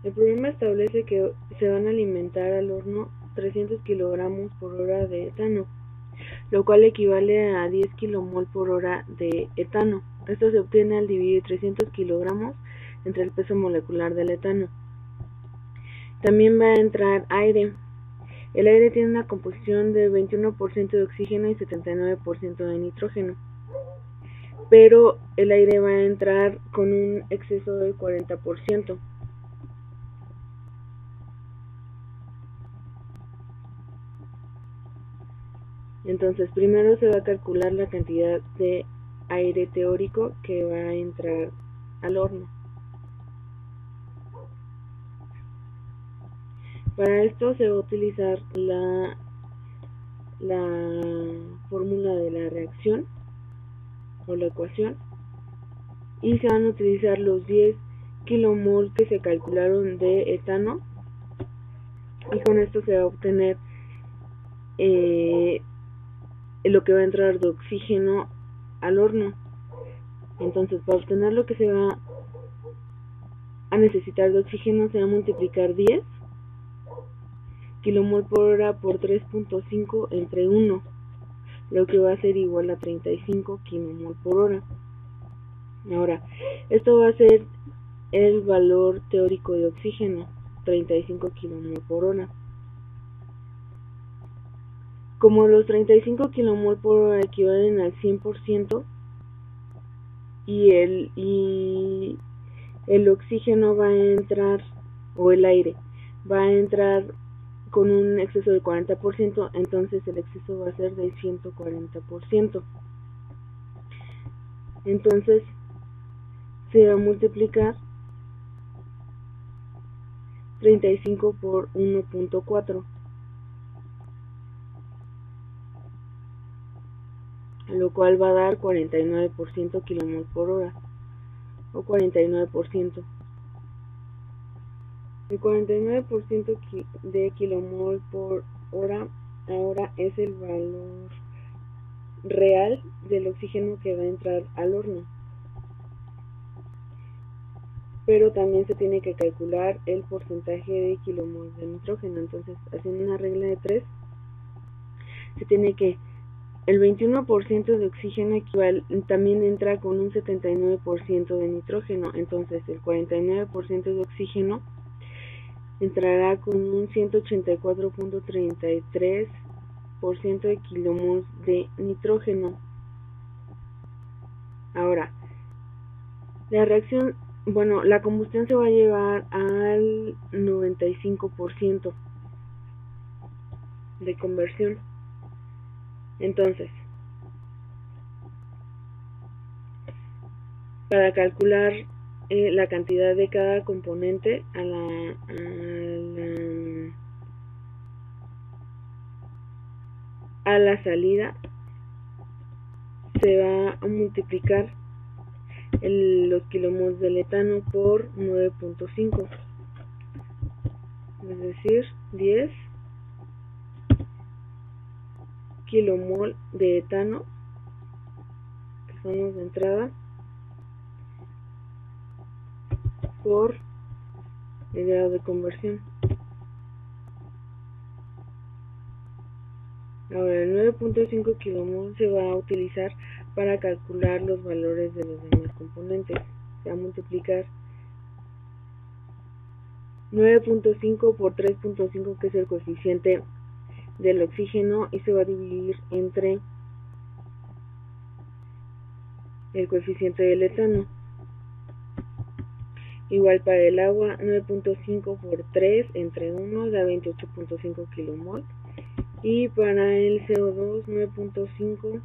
El programa establece que se van a alimentar al horno 300 kilogramos por hora de etano, lo cual equivale a 10 kilomol por hora de etano. Esto se obtiene al dividir 300 kilogramos entre el peso molecular del etano. También va a entrar aire. El aire tiene una composición de 21% de oxígeno y 79% de nitrógeno, pero el aire va a entrar con un exceso del 40%. Entonces, primero se va a calcular la cantidad de aire teórico que va a entrar al horno. Para esto se va a utilizar la fórmula de la reacción o la ecuación, y se van a utilizar los 10 kilomol que se calcularon de etano, y con esto se va a obtener lo que va a entrar de oxígeno al horno. Entonces, para obtener lo que se va a necesitar de oxígeno, se va a multiplicar 10 kilomol por hora por 3.5 entre 1, lo que va a ser igual a 35 kilomol por hora. Ahora, esto va a ser el valor teórico de oxígeno, 35 kilomol por hora. Como los 35 kilomol por hora equivalen al 100%, y el oxígeno va a entrar, o el aire va a entrar con un exceso del 40%, entonces el exceso va a ser del 140%. Entonces se va a multiplicar 35 por 1.4, lo cual va a dar 49% kilomol por hora, o 49%. El 49% de kilomol por hora ahora es el valor real del oxígeno que va a entrar al horno, pero también se tiene que calcular el porcentaje de kilomol de nitrógeno. Entonces, haciendo una regla de 3, se tiene que el 21% de oxígeno también entra con un 79% de nitrógeno, entonces el 49% de oxígeno entrará con un 184.33% de kilomol de nitrógeno. Ahora, la combustión se va a llevar al 95% de conversión. Entonces, para calcular la cantidad de cada componente a la salida, se va a multiplicar los kilomol del etano por 9.5, es decir, 10 kilomol de etano, que son los de entrada, por el grado de conversión. Ahora, el 9.5 kilomol se va a utilizar para calcular los valores de los demás componentes. Se va a multiplicar 9.5 por 3.5, que es el coeficiente del oxígeno, y se va a dividir entre el coeficiente del etano. Igual para el agua, 9.5 por 3 entre 1 da 28.5 kilomol. Y para el CO2, 9.5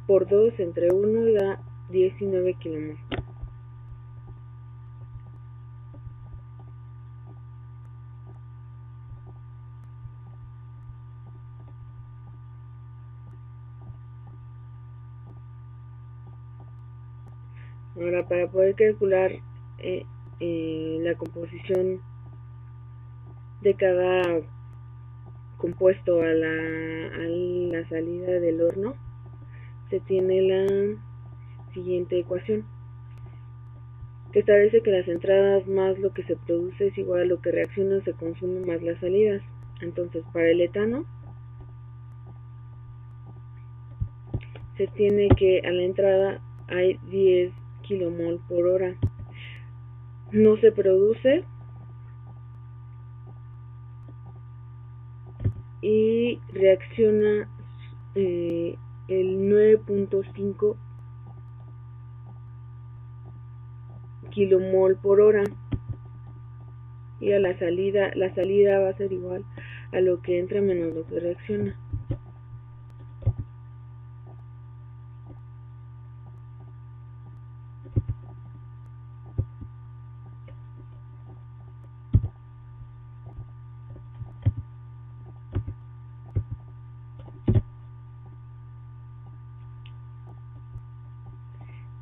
por 2 entre 1 da 19 kilomol. Ahora, para poder calcular la composición de cada compuesto a la salida del horno, se tiene la siguiente ecuación, que establece que las entradas más lo que se produce es igual a lo que reacciona o se consume más las salidas. Entonces, para el etano, se tiene que a la entrada hay 10 kilomol por hora. No se produce y reacciona el 9.5 kilomol por hora, y a la salida va a ser igual a lo que entra menos lo que reacciona.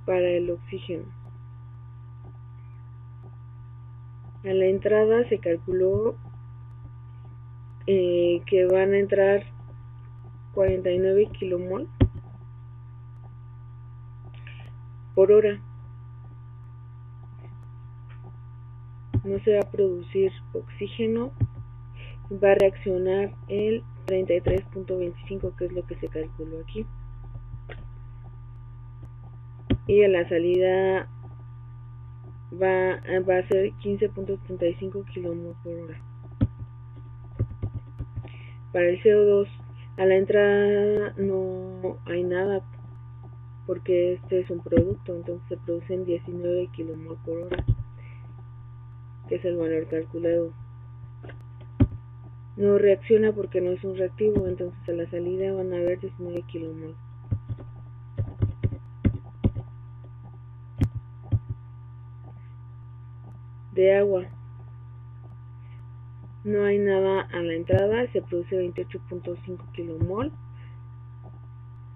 Para el oxígeno, a la entrada se calculó que van a entrar 49 kilomol por hora. No se va a producir oxígeno, va a reaccionar el 33.25, que es lo que se calculó aquí, y a la salida va a ser 15.75 kilomol por hora. Para el CO2, a la entrada no hay nada porque este es un producto, entonces se producen 19 kilomol por hora, que es el valor calculado. No reacciona porque no es un reactivo, entonces a la salida van a haber 19 kilomol. De agua, no hay nada a la entrada, se produce 28.5 kilomol.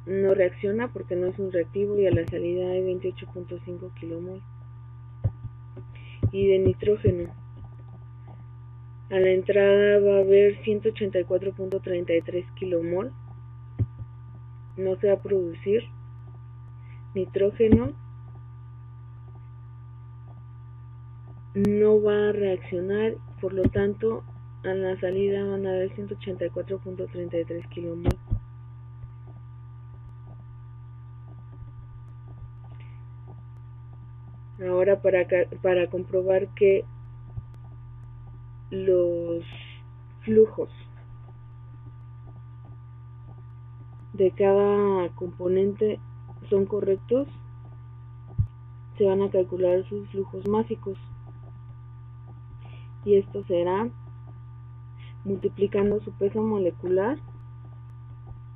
No reacciona porque no es un reactivo y a la salida hay 28.5 kilomol. Y de nitrógeno, a la entrada va a haber 184.33 kilomol. No se va a producir nitrógeno, no va a reaccionar, por lo tanto a la salida van a haber 184.33 kilomol. Ahora para comprobar que los flujos de cada componente son correctos, se van a calcular sus flujos másicos, y esto será multiplicando su peso molecular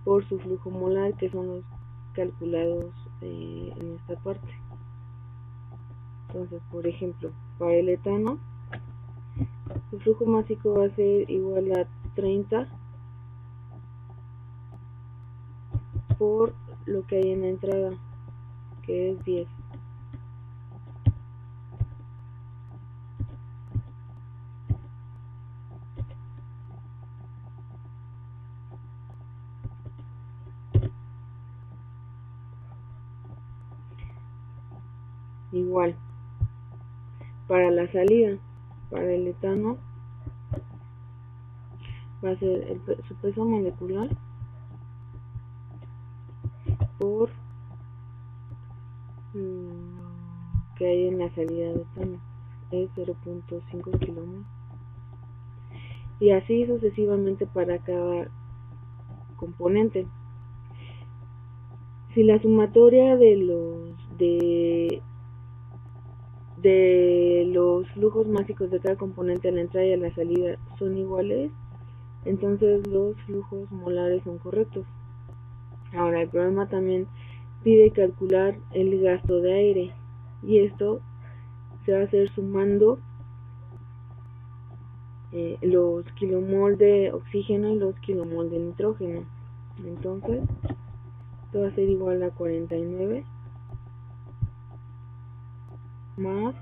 por su flujo molar, que son los calculados en esta parte. Entonces, por ejemplo, para el etano, su flujo másico va a ser igual a 30 por lo que hay en la entrada, que es 10. Igual, para la salida, para el etano, va a ser su peso molecular por que hay en la salida de etano, es 0.5 kilomol. Y así sucesivamente para cada componente. Si la sumatoria de los flujos másicos de cada componente a la entrada y a la salida son iguales, entonces los flujos molares son correctos. Ahora, el problema también pide calcular el gasto de aire, y esto se va a hacer sumando los kilomol de oxígeno y los kilomol de nitrógeno. Entonces esto va a ser igual a 49 más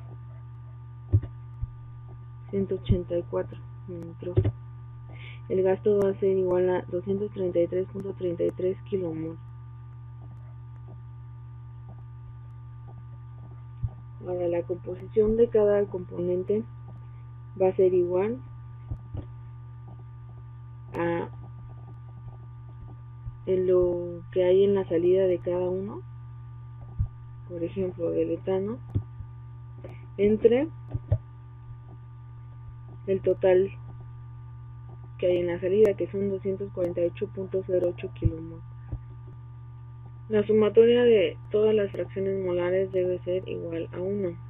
184 litros. El gasto va a ser igual a 233.33 kilomol. Ahora la composición de cada componente va a ser igual a lo que hay en la salida de cada uno, por ejemplo del etano, entre el total que hay en la salida, que son 248.08 kilomol. La sumatoria de todas las fracciones molares debe ser igual a 1.